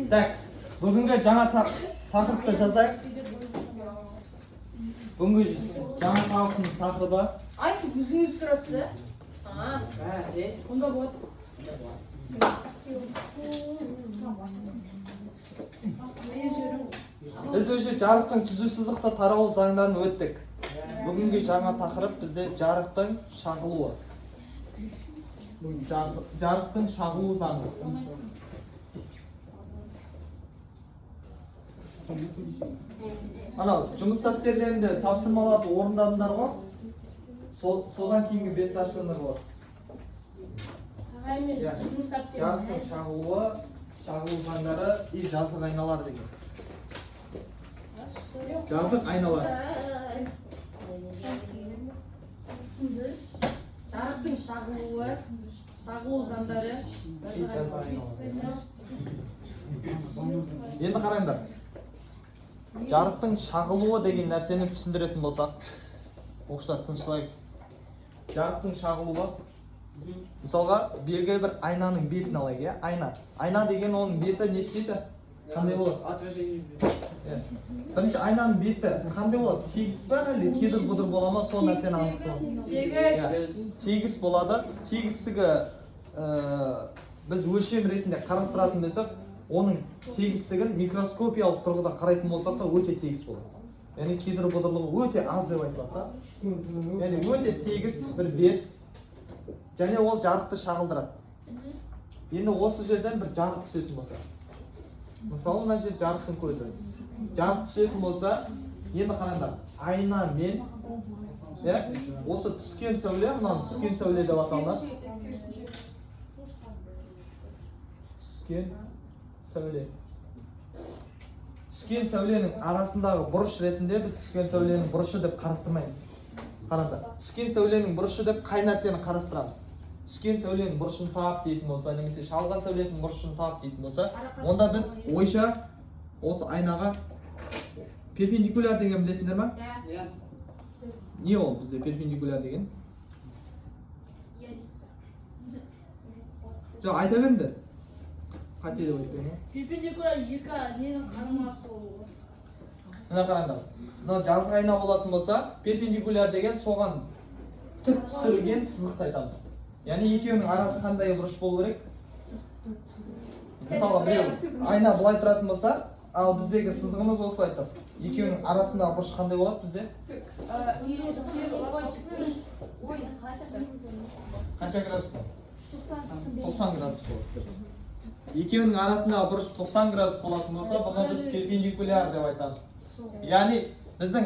Так, бүгінгі жаңа тақырыпты жазайық. Бүгінгі жаңа тақырыптың тақырыбы. Айсы өзіңіз сұратсы? Онда болады. Біз уже жарықтың түзу сызықты тарау заңдарын өттік. Бүгінгі жаңа тақырып бізде жарықтың шағылуы. Жарықтың шағылу заңы. Анау жұмыс сәттерінде тапсырмаларды орындадыңдар ғой? Содан кейінгі бетташылар бар. Жарықтың шағылуы, шағылу заңдары и жазық айналар деген. Жазық айналар. Жарықтың шағылуы, шағылу заңдары. Енді қараңдар. Жарықтың шағылуы деген нәрсені түсіндіретін болсақ, оқушылар тынышталайық. Жарықтың шағылуы, мысалға белгілі бір айнаның бетін алайық, айна. Айна деген оның беті не істейді? Қандай болады? Отражение. Бірінші айнаның беті қандай болады? Тегіс па әлде кедір-бұдыр бола ма? Сол нәрсені анықтау. Тегіс. Тегіс болады. Тегістігі біз өлшем ретінде қарастыратын болсақ, оның тегістігін микроскопиялық тұрғыда қарайтын болсақ та өте тегіс болады. Яғни кедір-бұдырлығы өте аз деп айтылады. Яғни өте тегіс бір бет, және ол жарықты шағылдырады. Енді осы жерден бір жарық түсетін болса, мысалы мына жер жарықтың көзі. Жарық түсетін болса, енді қараңдар, айна мен осы түскен сәуле, мынаны түскен сәуле деп аталады. Түскен сәуле. Түскен сәуленің арасындағы бұрыш ретінде біз түскен сәуленің бұрышы деп қарастырмаймыз. Қараңдар, түскен сәуленің бұрышы деп қай нәрсені қарастырамыз? Түскен сәуленің бұрышын тап дейтін болса, немесе шалған сәулесінің бұрышын тап дейтін болса, онда біз ойша осы айнаға перпендикуляр деген білесіңдер ма? Не ол бізде перпендикуляр деген? Жоқ, айта беріңдер. Қате деп айтпаймын. Перпендикуляр екі ненің қарамасы болуы. Мына қараңдар. Мына жазық айна болатын болса, перпендикуляр деген соған тік түсірілген сызықты айтамыз. Яғни екеуінің арасы қандай бұрыш болу керек? Мысалға біреу айна былай тұратын болса, ал біздегі сызығымыз осылай тұр. Екеуінің арасындағы бұрыш қандай болады бізде? Қанша градус? 90 градус болады. Екеуінің арасындағы бұрыш 90 градус болатын болса, бұны біз перпендикуляр деп айтамыз. Яғни біздің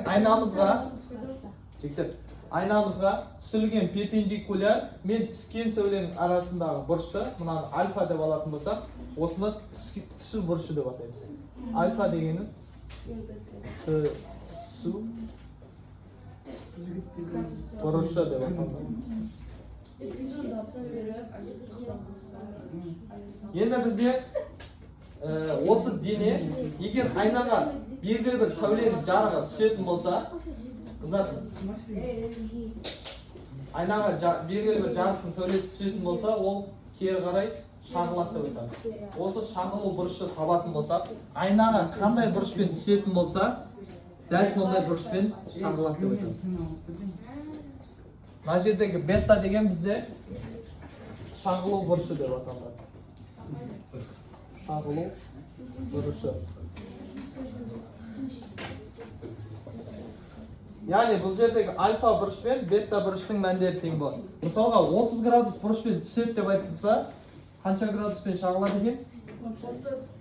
айнамызға түсірілген перпендикуляр мен түскен сәуленің арасындағы бұрышты, мұнаны альфа деп алатын болсақ, осыны түсу бұрышы деп атаймыз. Альфа дегені түсу бұрышы деп атаймыз. Енді бізде осы дене, егер айнаға белгілі бір сәуленің жарығы түсетін болса, қыздар, айнаға белгілі бір жарықтың сәулесі түсетін болса, ол кері қарай шағылады деп айтамыз. Осы шағылу бұрышы табатын болсақ, айнаға қандай бұрышпен түсетін болса, дәл сондай бұрышпен шағылады деп айтамыз. Мына жердегі бета деген бізде шағылу бұрышы деп аталады. Шағылу бұрышы. Яғни бұл жердегі альфа бұрыш пен бета бұрыштың мәндері тең болады. Мысалға 30 градус бұрышпен түседі деп айтылса, қанша градуспен шағылады екен?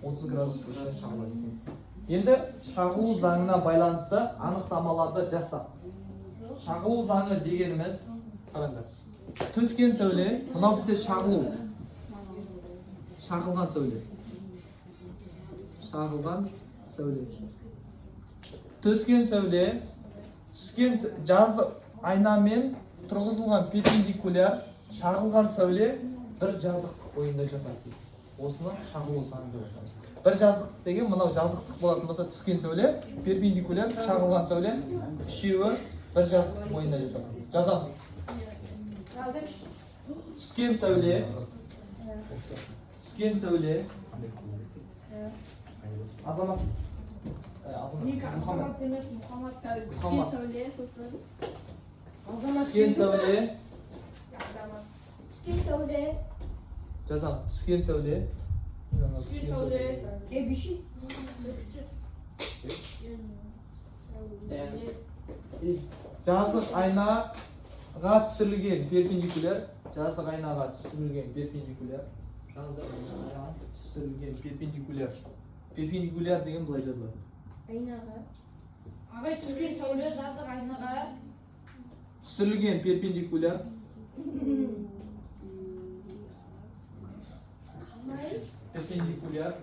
30 градус бұрышпен шағылады екен. Енді шағылу заңына байланысты анықтамаларды жаса. Шағылу заңы дегеніміз, қараңдар. Түскен сәуле, мынау бізде шағылу. Шағылған сәуле. Шағылған сәуле. Түскен сәуле, түскен жазық айнамен тұрғызылған перпендикуляр шағылған сәуле бір жазықтық бойында жатады. Осыны шағылу заңы деп атаймыз. Бір жазықтық деген мынау жазықтық болатын болса, түскен сәуле, перпендикуляр шағылған сәуле, үшеуі бір жазықтық бойында жатады. Жазамыз. Түскен сәуле түскен сәуле азамат Ник Мұхаммед Азамат емес, Мұхаммад. Мұхаммад. Түскен сәуле, сосын Азамат түскен дейді. сәуле Азамат. Түскен сәуле. жазам түскен сәуле Түскен сәуле. Беші. жазық айнаға түсірілген перпендикуляр жазық айнаға түсірілген перпендикуляр түсірілген перпендикуляр деген былай жазылады Айнаға. Ағай түскен сәуле жазық айнаға. түсірілген перпендикуляр перпендикуляр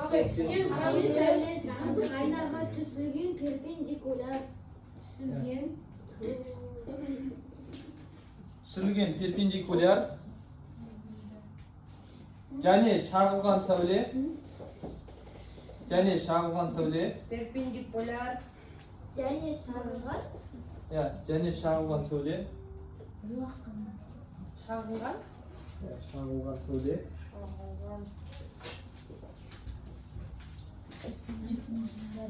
Ағай түскен сәуле. Жазық айнаға түсірген перпендикуляр. Түсірген. түсірілген перпендикуляр және шағылған сәуле Перпендикуляр. Және шағылған. және шағылған сәуле Шағылған. шағылған сәуле Шағылған.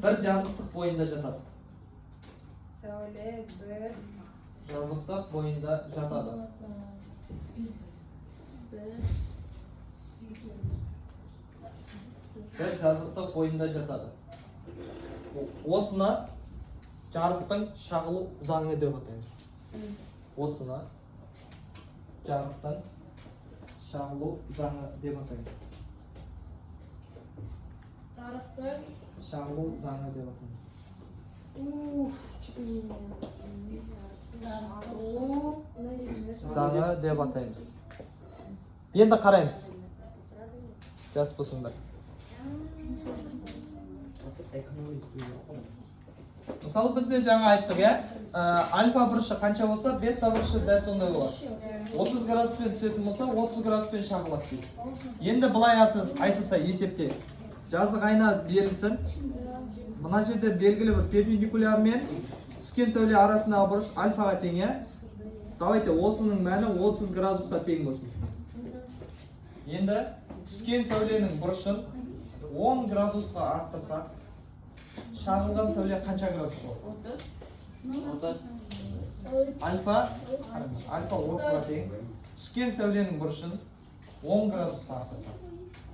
бір жазықтық бойында жатады Сәуле бір. жазықтық бойында жатады бір жазықтық бойында жатады осыны жарықтың шағылу заңы деп атаймыз осыны жарықтың шағылу заңы деп атаймыз Жарықтың. шағылу заңы деп атаймыз заңы деп атаймыз енді қараймыз жас болсыңдар мысалы бізде жаңа айттық альфа бұрышы қанша болса бета бұрышы дәл сондай болады 30 градуспен түсетін болса 30 градуспен шағылады дейді енді былай айтылса есепте жазық айна берілсін мына жерде белгілі бір перпендикуляр мен түскен сәуле арасындағы бұрыш альфаға тең давайте осының мәні 30 градусқа тең болсын енді түскен сәуленің бұрышын 10 градусқа арттырсақ шағылған сәуле қанша градус болады альфа 30-ға тең түскен сәуленің бұрышын 10 градусқа арттырсақ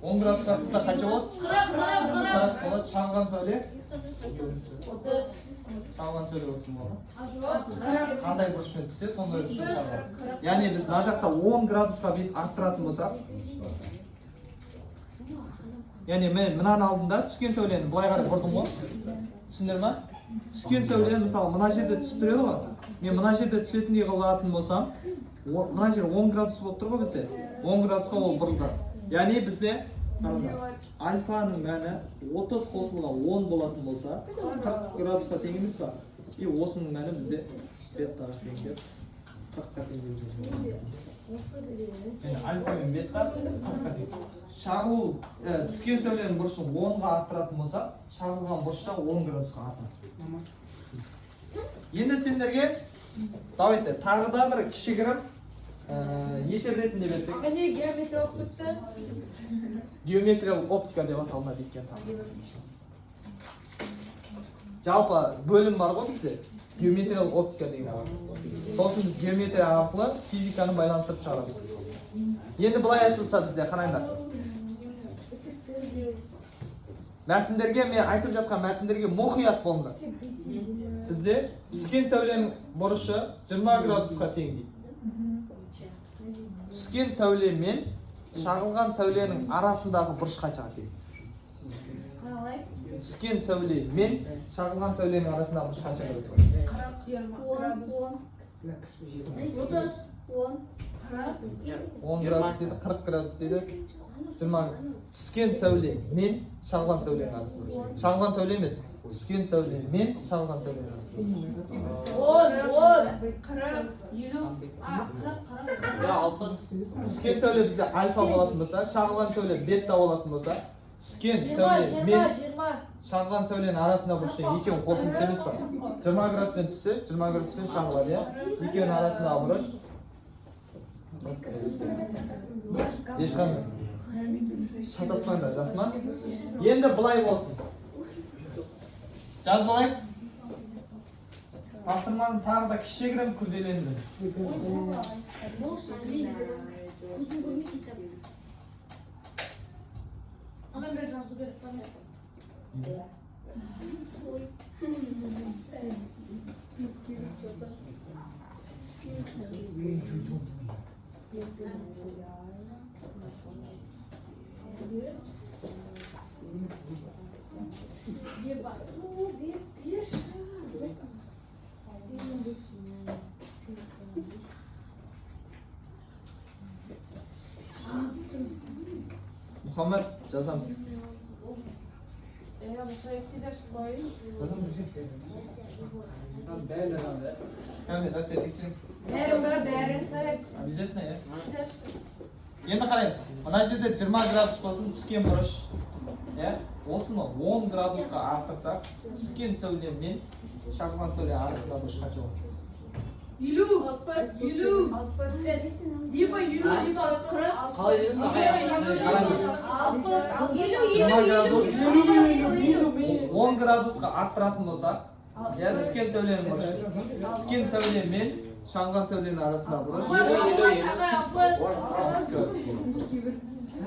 10 градусқа арттырсақ қанша болады 40 болады шағылған сәуле 30. шағылған сәуле 30 болады қандай бұрышпен түссе сондай бұрышпен шағылады яғни біз мына жақта 10 градусқа бүйтіп арттыратын болсақ яғни мен мынаның алдында түскен сәулені былай қарай бұрдым ғой түсіндіңдер ма түскен сәуле мысалы мына жерде түсіп тұрады ғой мен мына жерде түсетіндей қылып алатын болсам мына жер 10 градус болып тұр ғой бізде 10 градусқа ол бұрылды яғни бізде альфаның мәні 30 қосылған 10 болатын болса 40 градусқа тең емес па и осының мәні бізде беттаға тең деп 40-қа тең деп жазылады альфа мен бетта 40-қа тең шағылу түскен сәуленің бұрышын 10-ға арттыратын болса шағылған бұрышта 10 градусқа артады енді сендерге давайте тағы да бір кішігірім есеп ретінде берсек Ағай не геометрия оқып кетті? геометриялық оптика деп аталынады екен жалпы бөлім бар ғой бізде геометриялық оптика деген бар сол үшін біз геометрия арқылы физиканы байланыстырып шығарамыз енді былай айтылса бізде қараңдар мәтіндерге мен айтып жатқан мәтіндерге мұқият болыңдар бізде түскен сәуленің бұрышы 20 градусқа тең дейді түскен сәуле мен шағылған сәуленің арасындағы бұрыш қаншаға тең түскен сәуле мен шағылған сәуленің арасындағы бұрыш қанша градусқа тең 10 градус дейді 40 градус дейді 20 түскен сәуле мен шағылған сәуленің арасында шағылған сәуле емес түскен сәуле мен шағылған сәуленің арасында 10, 40. түскен сәуле бізде альфа болатын болса шағылған сәуле бетта болатын болса түскен сәуле мен шағылған сәуленің арасында бұрыш екеуінің қосындысы емес па 20 градуспен түссе 20 градуспен шағылады екеуінің арасындағы бұрыш ешқандай шатаспаңдар, жақсы ма? Енді былай болсын. Жазып алайық. Тапсырманы тағы да кішігірім күрделендірем. Одан бері жазу керек па? Muhammed жазамыз. Ja, wat zou je daar schrijven? Кәне, заттар тексерің. Обязательно, иә? Енді қараймыз. Мына жерде 20 градус болсын, түскен бұрыш. Иә? Осыны 10 градусқа артырсақ, түскен сәуле мен шағылған сәуле арасында бұрыш қанша болады? Елу. Либо елу, либо қалай дедіңіз ағай? 10 градусқа арттыратын болсақ, иә, түскен сәуленің бұрышы. Түскен сәуле мен шағылған сәуленің арасында бұрыш.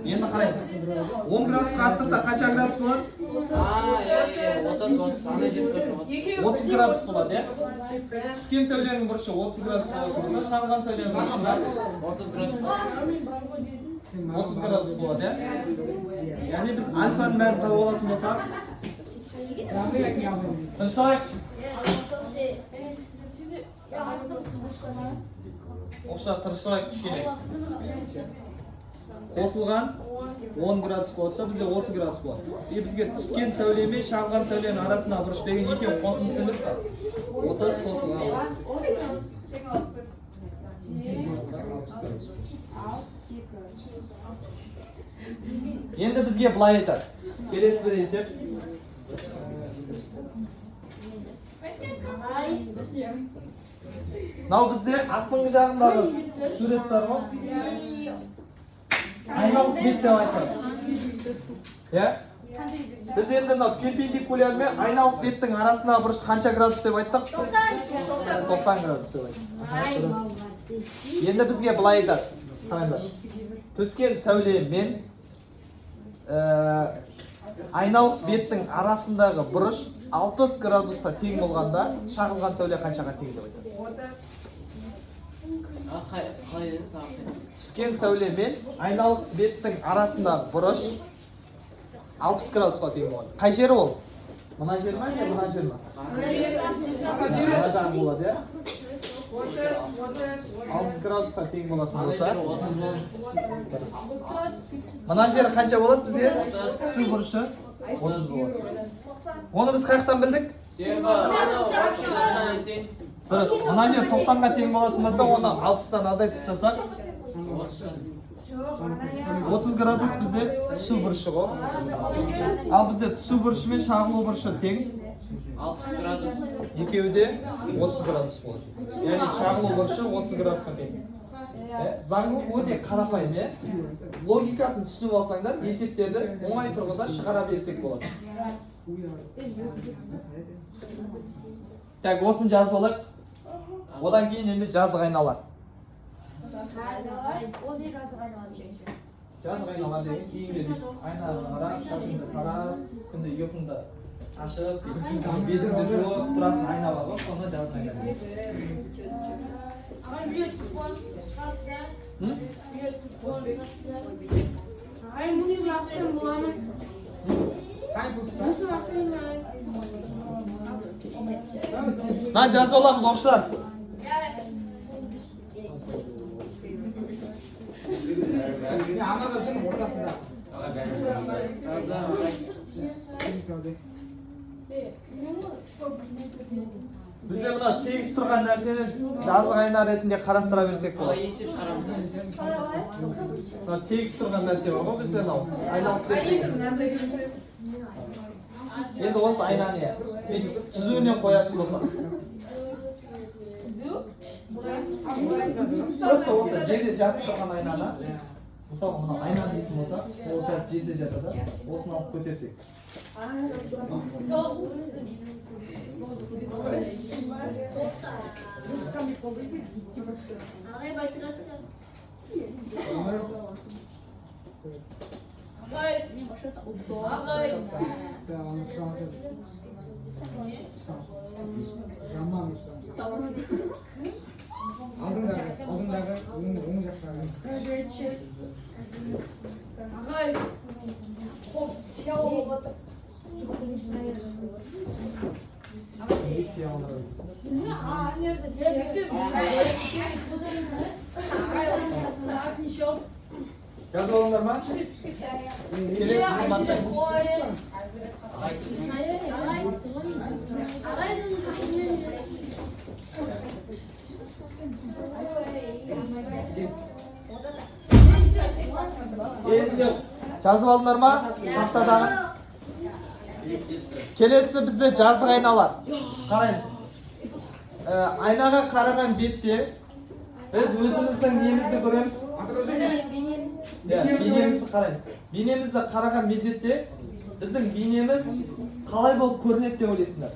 Енді қарайсыз. 10 градусқа арттырсақ қанша градус болады? 30 градус болады, иә? Түскен сәуленің бұрышы 30 градус болатын болса, шағылған сәуленің бұрышында 30 градус болады, иә? Яғни біз альфаның бәрін тауып алатын болсақ, тынышталайық. Оқша тынышталайық кішкене. Қосылған 10 градус болады да, бізде 30 градус болады. И бізге түскен сәуле мен шағылған сәуленің арасында бұрыш деген екеуі қосылсын емес пе? 30 қосылған. Енді бізге былай айтады. Келесі бір есеп. Мынау бізде астыңғы жағындағы суреттер ғой. Айналып бет деп айтамыз. Иә? Біз енді мынау перпендикуляр мен айналып беттің арасындағы бұрыш қанша градус деп айттық? 90 градус деп айттық. Енді бізге былай айтады. Қараңдар. Түскен сәуле мен айналып беттің арасындағы бұрыш 60 градусқа тең болғанда шағылған сәуле қаншаға тең деп айтады? Қалай дедіңіз ағай? Түскен сәуле мен айналып беттің арасындағы бұрыш 60 градусқа тең болады. Қай жері ол? Мына жер ма, не мына жер ма? Мына жағы болады, иә? 60 градусқа тең болатын болса, мына жері қанша болады бізге? Түсу бұрышы 30 болады. Оны біз қаяқтан білдік? Дұрыс. Мына жер 90-ға тең болатын болса, оны 60-тан азайтып тастасақ, 30 градус бізде түсу бұрышы ғой. Ал бізде түсу бұрышы мен шағылу бұрышы тең 60 градус. екеуі де 30 градус болады. Яғни шағылу бұрышы 30 градусқа тең. Заңы өте қарапайым, иә? Логикасын түсініп алсаңдар, есептерді оңай тұрғыда шығара берсек болады. Так, осын жазып алайық. Одан кейін енді жазық айналар. Жазық айналар деген кейінге дейді. Айнаға қарап, шашыңды қарап, күнде ұйқыңды ашып, бетіңді жуып тұратын айна бар ғой, соны жазық айналар. Lan жазып аламыз оқушылар. Бізде мына тегіс тұрған нәрсені жазық айна ретінде қарастыра берсек болады. Қалай есеп шығарамыз? Мына тегіс тұрған нәрсе бар ғой бізде мынау. Айналып кеткен. Енді осы айнаны түзуінен қоятын болсақ. Осы жерде жатып тұрған айнаны Мысалы мына айна дейтін болсақ, ол қазір жерде жатады, осыны алып көтерсек. Ағай байтырасы. алдыңдағы оң жақтағы Ағай, хоп, сия болып отыр. Жазып алыңдар ма? Келесі сызбасы. Жазып алдыңдар ма? Тақтадағы. Келесі бізде жазық айналар. Қараймыз. Айнаға қараған бетте біз өзіміздің немізді көреміз. Бейнемізді қараймыз. Бейнемізді қараған мезетте біздің бейнеміз қалай болып көрінеді деп ойлайсыңдар?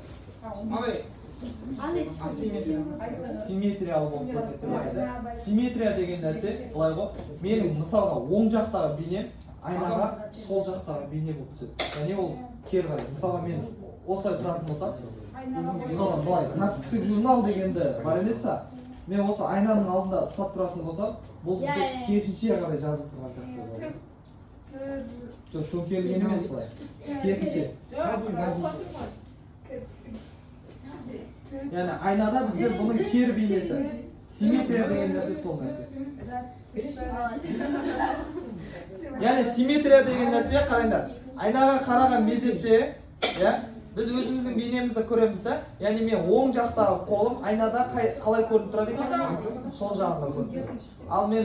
Симметриялы болып көрінеді. Симметрия деген нәрсе былай ғой. Менің мысалға оң жақтағы бейнем айнаға сол жақтағы бейне болып түседі. Яғни ол кері қарай. Мысалға мен осылай тұратын болсам, мысалға былай тактиктік журнал дегенді бар емес па? Мен осы айнаның алдында ұстап тұратын болсам, бұл бізде керісінше қарай жазылып тұрған сияқты болады. Жоқ, төңкерілген емес былай. Керісінше. Яғни айнада біздер бұның кері бейнесі. Симметрия деген нәрсе сол нәрсе. Яғни симметрия деген нәрсе қараңдар. Айнаға қараған мезетте, біз өзіміздің бейнемізді көреміз да. Яғни мен оң жақтағы қолым айнада қалай көрініп тұрады екен? Сол жағында көрінеді. Ал мен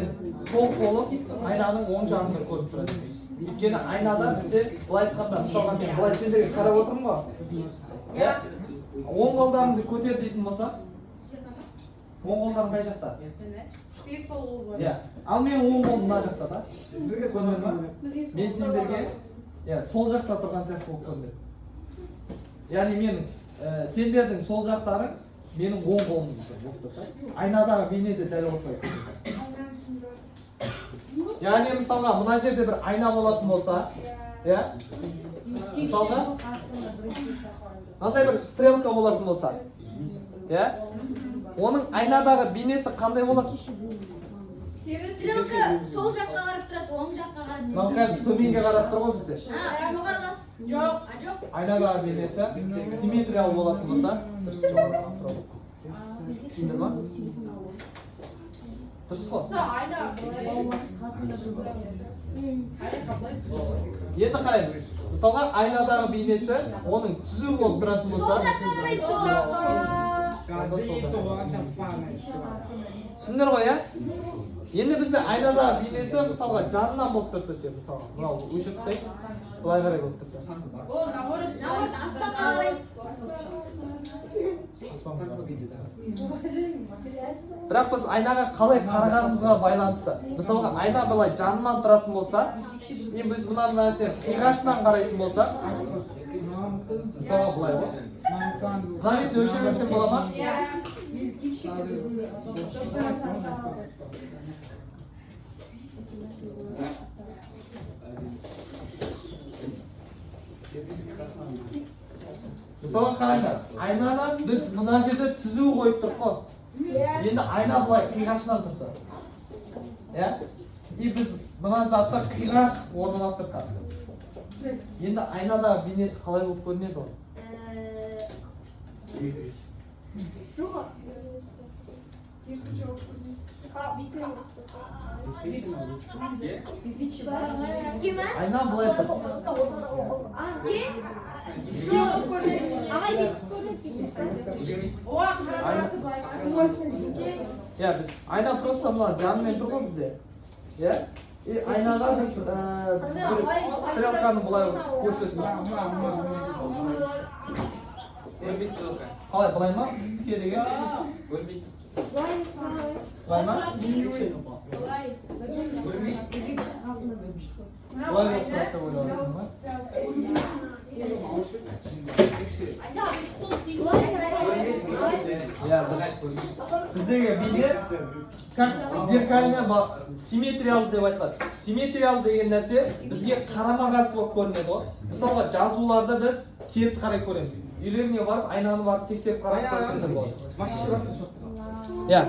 сол қолым айнаның оң жағында көрініп тұрады екен. Өйткені айнада бізде былай айтқанда, мысалға мен былай сендерге қарап отырмын ғой. Оң қолдарымды көтер дейтін болсам, оң қолдарым қай жақта? Ал мен оң қолым мына жақта да. Көрдіңдер ма? Мен сендерге сол жақта тұрған сияқты болып көрінеді. Яғни мен сендердің сол жақтарың менің оң қолым болып тұрса, айнадағы бейне де дәл осылай. Яғни мысалға мына жерде бір айна болатын болса, мысалға мынандай бір стрелка болатын болса, оның айнадағы бейнесі қандай болады? Стрелка сол жаққа қарап тұрады, оң жаққа қарап тұрады. Мынау қазір төменге қарап тұр ғой бізде. Жоғарғы. Жоқ. Айнадағы бейнесі симметриялы болатын болса, дұрыс жоғары қарап тұрады. Түсіндіңдер ма? Дұрыс қой. Енді қараймыз. Мысалға айнадағы бейнесі оның түзу болып тұратын болса, Сол жаққа қарайды, сол. түсіндіңдер ғой, Енді бізде айнадағы бейнесі мысалға жанынан болып тұрса ше, мысалға мынау өшіп тастайық, былай қарай болып тұрса. Аспанға қарайды. Бірақ біз айнаға қалай қарағанымызға байланысты. Мысалға айна былай жанынан тұратын болса, мен біз мына нәрсе қиғашынан қарайтын болсақ, мысалға былай ғой. Мына бетті өлшемесем бола ма? Мысалы қараңдар, айнаны біз мына жерде түзу қойып тұрып қой. Енді айна былай қиғашынан тұрса. И біз мына затта қиғаш орналастырсақ. Енді айнадағы бейнесі қалай болып көрінеді ол? Айна былай тұр. Ағай бүйтіп көрінеді. Біз айна просто мына жанымен тұр ғой бізде. И айнаға біз стрелканы былай көрсетеміз. Көрмейсіз ол ка. қалай былай ма тіке деген Көрмейді. Былай емес па? былай ма Былай. Көрмейді. былай болып тұрады деп ойлап ма Айда, қол тигіз. Былай қарай. иә біздегі бейне как зеркальный симметриялы деп айтылады. Симметриялы деген нәрсе бізге қарама қарсы болып көрінеді ғой. Мысалға жазуларды біз теріс қарай көреміз. Үйлеріне барып айнаны барып тексеріп қарап көрсеңдер болады. Машина басқа жоқ. иә